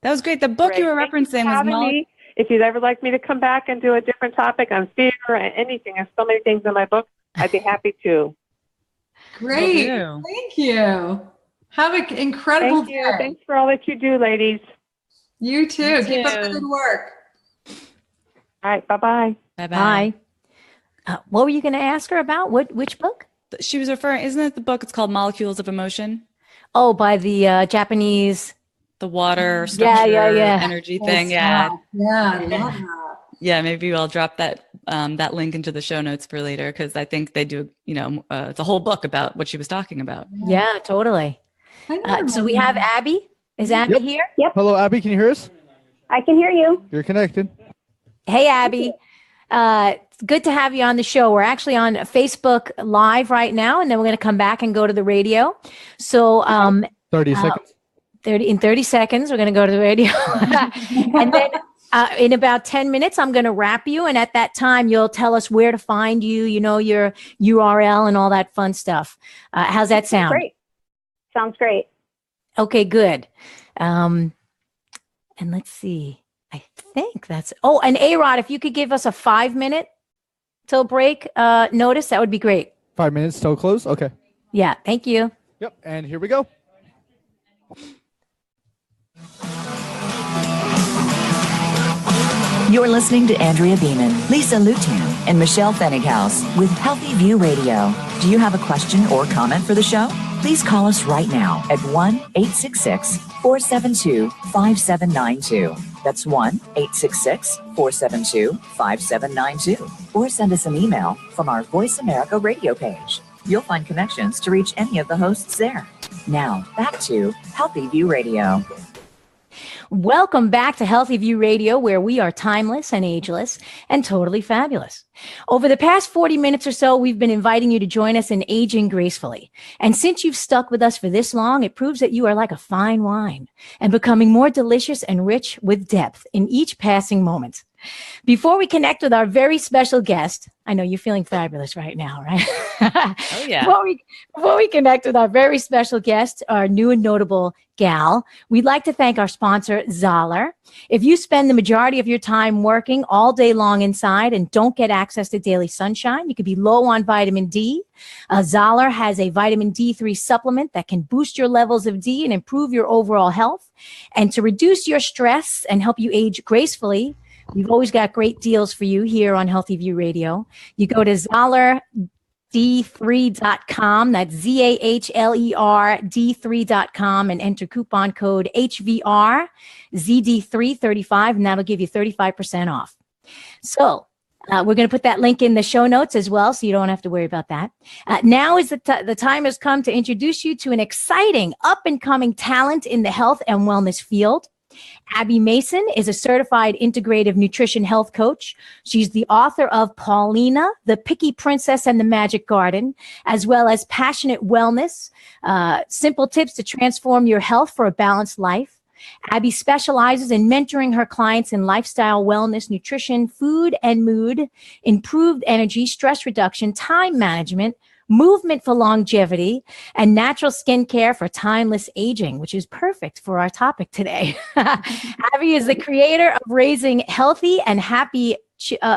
That was great. The book Great. you were Thank you for referencing was having me. If you'd ever like me to come back and do a different topic on fear or anything, there's so many things in my book, I'd be happy to. Great. Will do. Thank you. Have an incredible Thank day. you. Thanks for all that you do, ladies. You too. You Keep up the too. good work. All right. Bye-bye. Bye-bye. Bye. What were you going to ask her about? Which book? She was referring, isn't it the book? It's called Molecules of Emotion. Oh, by the Japanese. The water structure, yeah. energy thing. Yeah. Yeah, I love that. Yeah. Maybe I'll drop that link into the show notes for later, because I think they do, it's a whole book about what she was talking about. Yeah, totally. So we have Abby. Is Abby here? Hello, Abby. Can you hear us? I can hear you. You're connected. Hey, Abby. It's good to have you on the show. We're actually on Facebook Live right now, and then we're going to come back and go to the radio. So 30 seconds. 30 seconds, we're going to go to the radio. And then in about 10 minutes, I'm going to wrap you. And at that time, you'll tell us where to find you, your URL and all that fun stuff. How's that sound? Great. Sounds great. Okay, good. And let's see. I think that's, and A-Rod, if you could give us a 5-minute till break notice, that would be great. 5 minutes till close. Okay. Yeah, thank you. Yep. And here we go. You're listening to Andrea Beaman, Lisa Lewtan, and Michelle Pfennighaus with Healthy View Radio. Do you have a question or comment for the show? Please call us right now at 1-866-472-5792. That's 1-866-472-5792. Or send us an email from our Voice America radio page. You'll find connections to reach any of the hosts there. Now, back to Healthy View Radio. Welcome back to Healthy View Radio, where we are timeless and ageless and totally fabulous. Over the past 40 minutes or so, we've been inviting you to join us in aging gracefully. And since you've stuck with us for this long, it proves that you are like a fine wine and becoming more delicious and rich with depth in each passing moment. Before we connect with our very special guest, I know you're feeling fabulous right now, right? Oh, yeah. Before we connect with our very special guest, our new and notable gal, we'd like to thank our sponsor, Zahler. If you spend the majority of your time working all day long inside and don't get access to daily sunshine, you could be low on vitamin D. Zahler has a vitamin D3 supplement that can boost your levels of D and improve your overall health. And to reduce your stress and help you age gracefully, we've always got great deals for you here on Healthy View Radio. You go to ZahlerD3.com. That's ZAHLER D3.com and enter coupon code HVR ZD335, and that'll give you 35% off. So we're going to put that link in the show notes as well, so you don't have to worry about that. Now is the time has come to introduce you to an exciting up-and-coming talent in the health and wellness field. Abby Mason is a certified integrative nutrition health coach. She's the author of Paulina, The Picky Princess and the Magic Garden, as well as Passionate Wellness, simple tips to transform your health for a balanced life. Abby specializes in mentoring her clients in lifestyle wellness, nutrition, food and mood, improved energy, stress reduction, time management, movement for longevity, and natural skincare for timeless aging, which is perfect for our topic today. Abby is the creator of Raising Healthy and Happy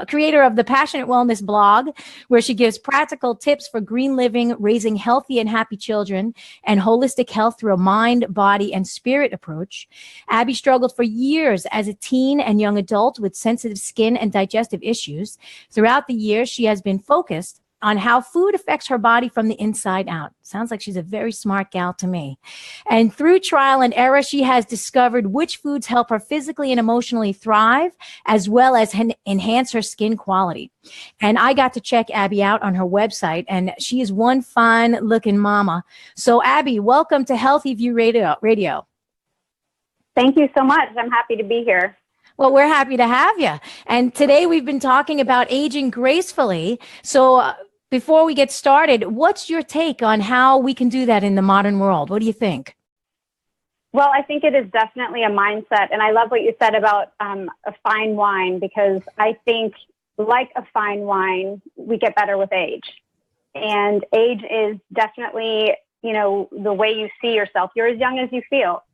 creator of the Passionate Wellness blog, where she gives practical tips for green living, raising healthy and happy children, and holistic health through a mind, body, and spirit approach. Abby struggled for years as a teen and young adult with sensitive skin and digestive issues. Throughout the years, she has been focused on how food affects her body from the inside out. Sounds like she's a very smart gal to me. And through trial and error, she has discovered which foods help her physically and emotionally thrive, as well as enhance her skin quality. And I got to check Abby out on her website, and she is one fine-looking mama. So, Abby, welcome to Healthy View Radio. Thank you so much. I'm happy to be here. Well, we're happy to have you. And today we've been talking about aging gracefully. So before we get started, what's your take on how we can do that in the modern world? What do you think? Well, I think it is definitely a mindset. And I love what you said about a fine wine, because I think like a fine wine, we get better with age. And age is definitely, the way you see yourself. You're as young as you feel.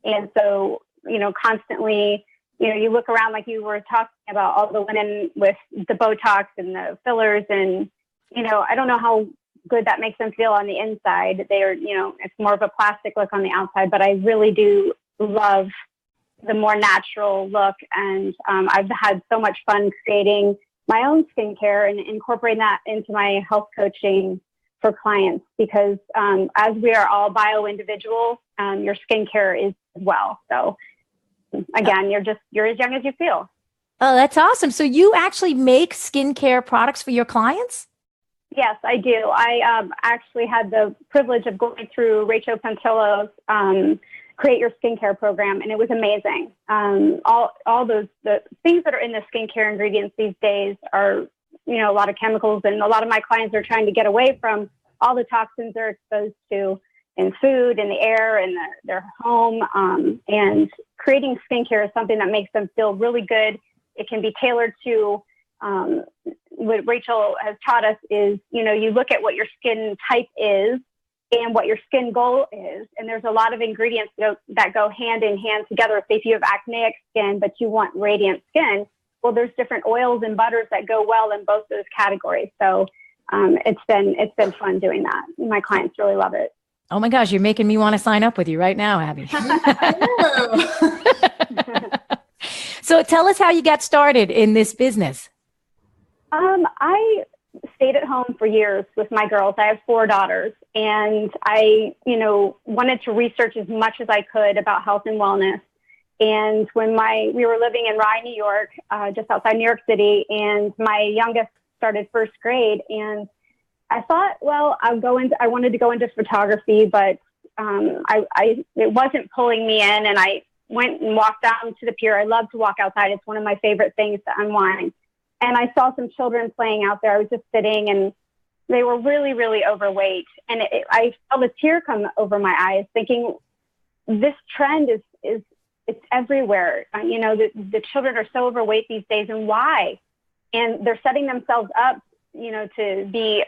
And so, constantly, you look around, like you were talking about, all the women with the Botox and the fillers, and, I don't know how good that makes them feel on the inside. They are, it's more of a plastic look on the outside, but I really do love the more natural look. And I've had so much fun creating my own skincare and incorporating that into my health coaching for clients, because as we are all bio-individual, your skincare is as well. So again, you're as young as you feel. Oh, that's awesome. So you actually make skincare products for your clients? Yes, I do. I actually had the privilege of going through Rachel Pantillo's Create Your Skincare program, and it was amazing. All the things that are in the skincare ingredients these days are, a lot of chemicals, and a lot of my clients are trying to get away from all the toxins they're exposed to in food, in the air, in their home. And creating skincare is something that makes them feel really good. It can be tailored to what Rachel has taught us is, you look at what your skin type is and what your skin goal is. And there's a lot of ingredients that go hand in hand together. Say if you have acneic skin, but you want radiant skin, well, there's different oils and butters that go well in both those categories. So it's been fun doing that. My clients really love it. Oh my gosh, you're making me want to sign up with you right now, Abby. So tell us how you got started in this business. I stayed at home for years with my girls. I have 4 daughters, and I, wanted to research as much as I could about health and wellness. And when we were living in Rye, New York, just outside New York City, and my youngest started first grade, and I thought, well, I wanted to go into photography, but it wasn't pulling me in. And I went and walked down to the pier. I love to walk outside. It's one of my favorite things to unwind. And I saw some children playing out there. I was just sitting, and they were really, really overweight. And I felt a tear come over my eyes, thinking, this trend is it's everywhere. The children are so overweight these days, and why? And they're setting themselves up, to be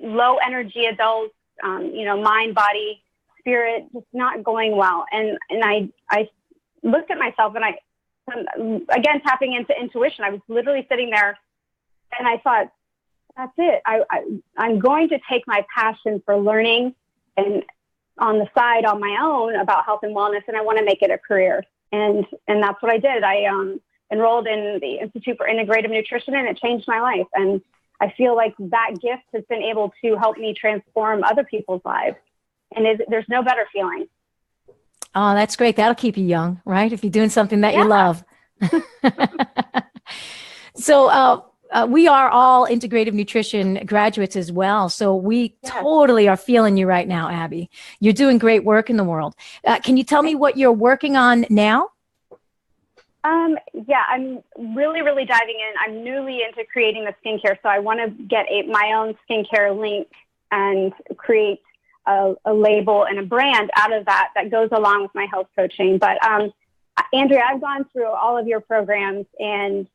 low energy adults, mind, body, spirit, just not going well. And I looked at myself, and again, tapping into intuition, I was literally sitting there, and I thought, that's it. I'm going to take my passion for learning and on the side on my own about health and wellness, and I want to make it a career. And that's what I did. I enrolled in the Institute for Integrative Nutrition, and it changed my life. And I feel like that gift has been able to help me transform other people's lives. And there's no better feeling. Oh, that's great. That'll keep you young, right? If you're doing something that you love. So we are all integrative nutrition graduates as well. So we totally are feeling you right now, Abby. You're doing great work in the world. Can you tell me what you're working on now? I'm really, really diving in. I'm newly into creating the skincare. So I want to get my own skincare link and create a label and a brand out of that goes along with my health coaching. But Andrea, I've gone through all of your programs and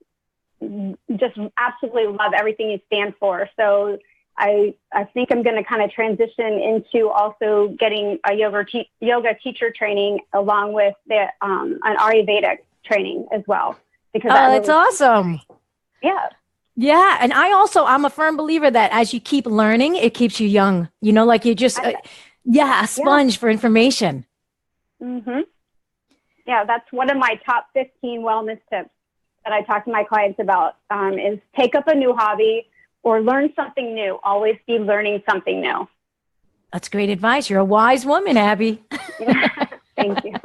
just absolutely love everything you stand for. So I think I'm going to kind of transition into also getting a yoga teacher training along with an Ayurvedic training as well. Because that's awesome. Yeah. Yeah. And I'm a firm believer that as you keep learning, it keeps you young, like you just, a sponge for information. Mm-hmm. Yeah. That's one of my top 15 wellness tips that I talk to my clients about, is take up a new hobby or learn something new. Always be learning something new. That's great advice. You're a wise woman, Abby. Thank you.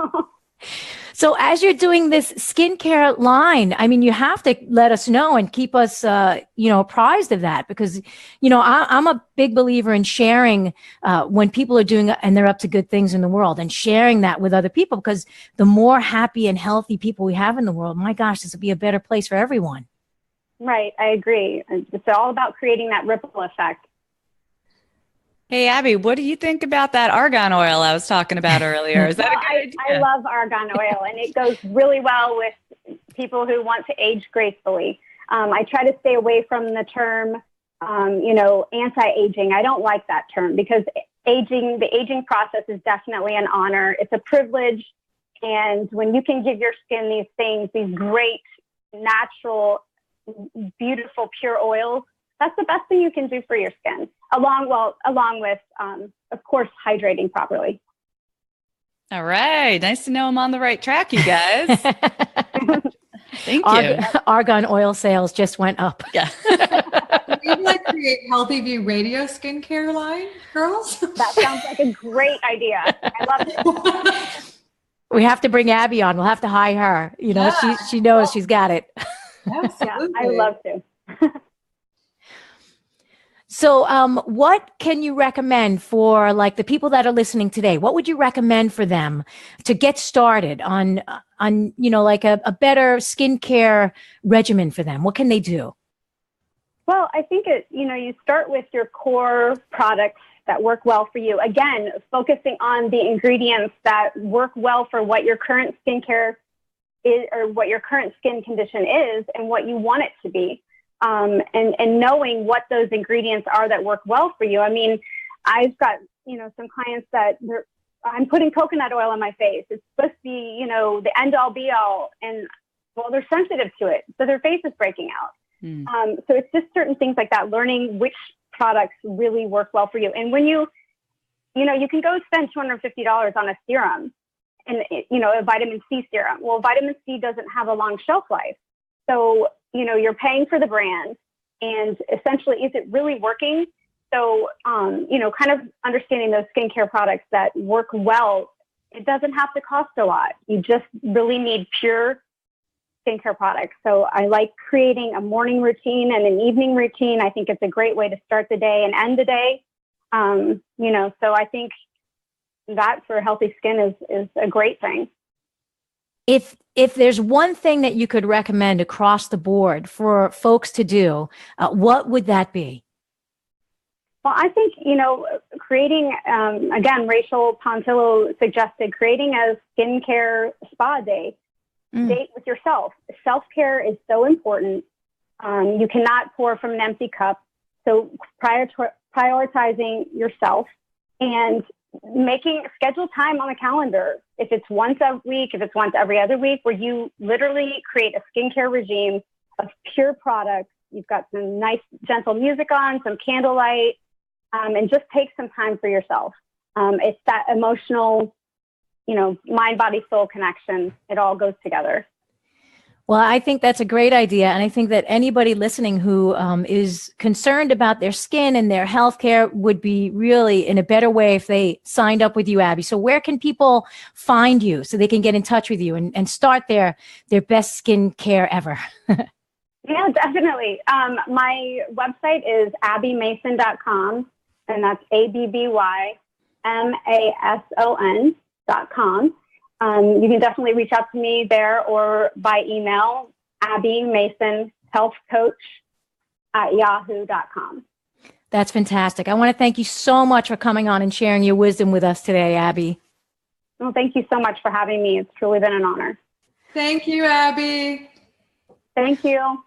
So as you're doing this skincare line, I mean, you have to let us know and keep us, apprised of that, because, I'm a big believer in sharing when people are doing and they're up to good things in the world, and sharing that with other people, because the more happy and healthy people we have in the world, my gosh, this will be a better place for everyone. Right. I agree. It's all about creating that ripple effect. Hey, Abby, what do you think about that argan oil I was talking about earlier? Is that a good idea? I love argan oil, and it goes really well with people who want to age gracefully. I try to stay away from the term, anti-aging. I don't like that term, because the aging process is definitely an honor. It's a privilege. And when you can give your skin these things, these great, natural, beautiful, pure oils, that's the best thing you can do for your skin, along with, of course, hydrating properly. All right. Nice to know I'm on the right track, you guys. Thank you. Argan oil sales just went up. Yeah. We'd create Healthy View Radio skincare line, girls. That sounds like a great idea. I love it. We have to bring Abby on. We'll have to hire her. She knows she's got it. Absolutely. Yeah, I love to. So what can you recommend for the people that are listening today? What would you recommend for them to get started on a better skincare regimen for them? What can they do? Well, I think you start with your core products that work well for you. Again, focusing on the ingredients that work well for what your current skincare is, or what your current skin condition is, and what you want it to be. And knowing what those ingredients are that work well for you. I mean, I've got, some clients that I'm putting coconut oil on my face. It's supposed to be, the end all be all. And well, they're sensitive to it. So their face is breaking out. So it's just certain things like that, learning which products really work well for you. And when you can go spend $250 on a serum and, a vitamin C serum. Well, vitamin C doesn't have a long shelf life. So, you're paying for the brand, and essentially, is it really working? So, kind of understanding those skincare products that work well, it doesn't have to cost a lot. You just really need pure skincare products. So I like creating a morning routine and an evening routine. I think it's a great way to start the day and end the day. So I think that for healthy skin is a great thing. If there's one thing that you could recommend across the board for folks to do, what would that be? Well, I think, creating, again, Rachel Pontillo suggested creating a skincare spa day, date with yourself. Self-care is so important. You cannot pour from an empty cup. So prioritizing yourself and schedule time on the calendar. If it's once a week, if it's once every other week, where you literally create a skincare regime of pure products. You've got some nice, gentle music on, some candlelight, and just take some time for yourself. It's that emotional, mind, body, soul connection. It all goes together. Well, I think that's a great idea. And I think that anybody listening who is concerned about their skin and their health care would be really in a better way if they signed up with you, Abby. So where can people find you so they can get in touch with you and start their best skin care ever? Yeah, definitely. My website is abbymason.com, and that's abbymason.com. You can definitely reach out to me there or by email, abbymasonhealthcoach@yahoo.com. That's fantastic. I want to thank you so much for coming on and sharing your wisdom with us today, Abby. Well, thank you so much for having me. It's truly been an honor. Thank you, Abby. Thank you.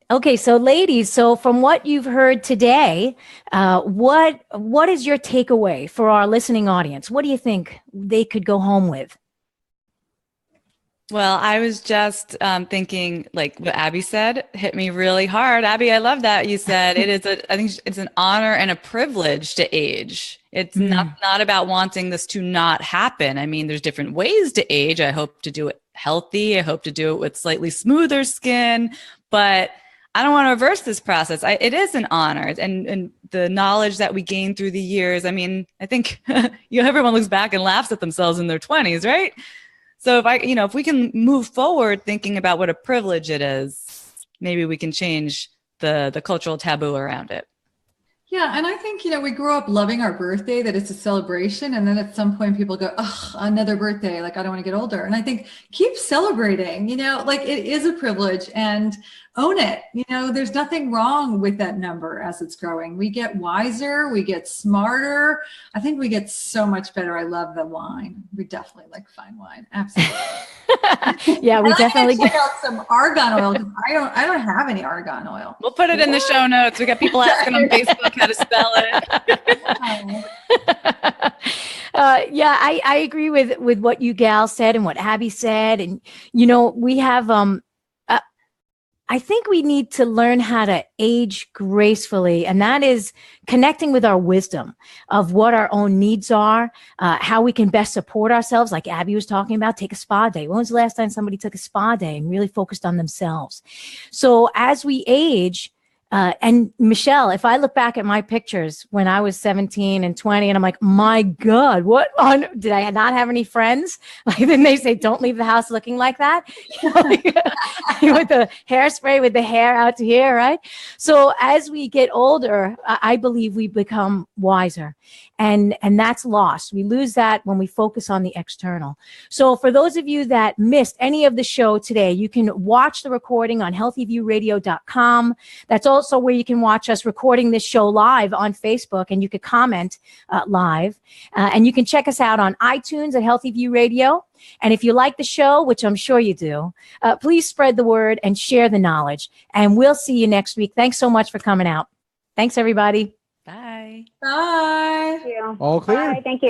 Okay, so ladies, from what you've heard today, what is your takeaway for our listening audience? What do you think they could go home with? Well, I was just thinking, like what Abby said, hit me really hard. Abby, I love that you said I think it's an honor and a privilege to age. It's not about wanting this to not happen. I mean, there's different ways to age. I hope to do it healthy. I hope to do it with slightly smoother skin, but I don't want to reverse this process. It is an honor, and the knowledge that we gain through the years. I mean, I think everyone looks back and laughs at themselves in their 20s, right? So if we can move forward thinking about what a privilege it is, maybe we can change the cultural taboo around it. Yeah, and I think, we grow up loving our birthday, that it's a celebration. And then at some point people go, oh, another birthday. Like, I don't want to get older. And I think keep celebrating, like it is a privilege, and own it. There's nothing wrong with that number as it's growing. We get wiser, we get smarter. I think we get so much better. I love the wine. We definitely like fine wine. Absolutely. Yeah, we definitely check out some argan oil, because I don't have any argan oil. We'll put it in the show notes. We got people asking on Facebook how to spell it. Yeah, I agree with what you gals said and what Abby said. And, we have, I think we need to learn how to age gracefully. And that is connecting with our wisdom of what our own needs are, how we can best support ourselves. Like Abby was talking about, take a spa day. When was the last time somebody took a spa day and really focused on themselves? So as we age, and Michelle, if I look back at my pictures when I was 17 and 20, and I'm like, my God, did I not have any friends? Like, then they say, don't leave the house looking like that. With the hairspray, with the hair out to here, right? So as we get older, I believe we become wiser. And that's lost. We lose that when we focus on the external. So for those of you that missed any of the show today, you can watch the recording on healthyviewradio.com. That's also where you can watch us recording this show live on Facebook, and you could comment live. And you can check us out on iTunes at Healthy View Radio. And if you like the show, which I'm sure you do, please spread the word and share the knowledge. And we'll see you next week. Thanks so much for coming out. Thanks, everybody. Bye. Bye. Thank you. All clear. Bye. Thank you.